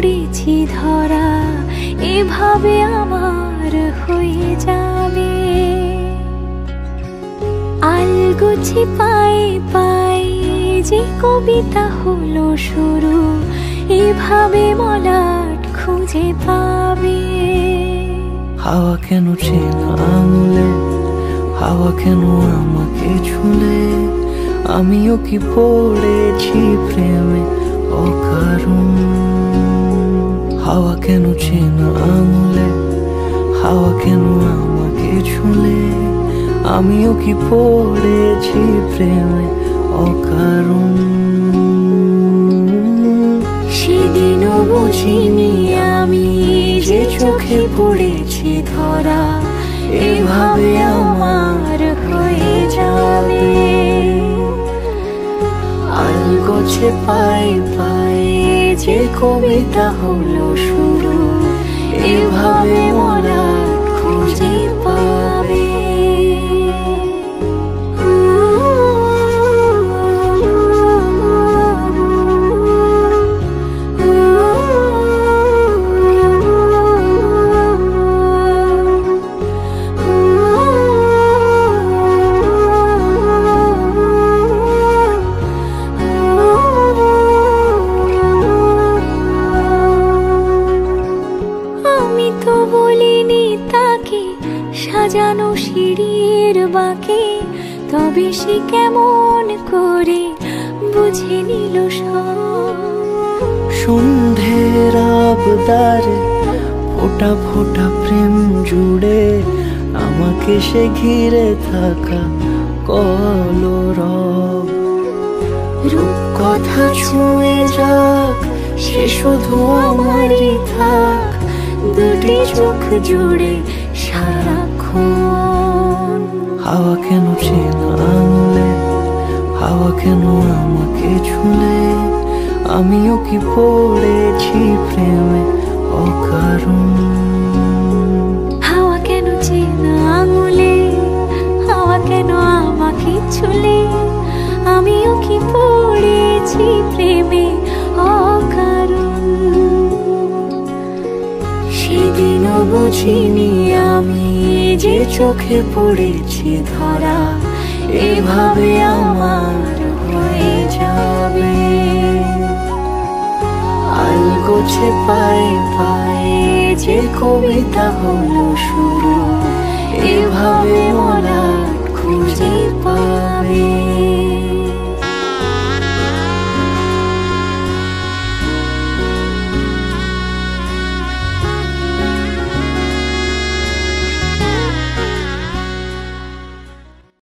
পড়েছি ধরা, এভাবে আমার হয়ে যাবে। আলগোছে পায়ে পায়ে যে কবিতা হলো শুরু, এভাবে মলাট খুঁজে পাবে। হাওয়া কেন চেনা আঙুলে, হাওয়া কেন আমাকে ছুলে, আমিও কি পড়েছি প্রেমে অকারণ। হাওয়া কেন চেনা আঙুলে, হাওয়া কেন আমাকে ছুলে, আমিও কি পড়েছি প্রেমে অকারণ। সেদিনও বুঝিনি আমি যে চোখে পড়েছি ধরা, এভাবে আমার হয়ে যাবে। আলগোছে পায়ে পায়ে যে কবিতা হলো শুরু, এভাবে মলাট খুঁজে পাবে। সাজানো সিঁড়ির বাঁকে, তবে সে কেমন করে বুঝে নিল সব। সন্ধ্যের আবদারে ফোঁটা ফোঁটা প্রেম জুড়ে, আমাকে সে ঘিরে থাকা কলরব। রূপকথা ছুঁয়ে যাক, সে শুধু আমারই থাক, দুটি চোখ জুড়ে সারাক্ষণ। হাওয়া কেন চেনা আঙুলে, হাওয়া কেন আমাকে ছুলে, আমিও কি পড়েছি প্রেমে অকারণ। হাওয়া কেন চেনা আঙুলে, হাওয়া কেন আমাকে ছুলে, আমিও কি পড়েছি প্রেমে অকারণ। সেদিনও বুঝিনি আমি যে চোখে পড়েছি ধরা, এভাবে আমার হয়ে যাবে। আলগোছে পায়ে পায়ে যে কবিতা হলো শুরু, এভাবে মলা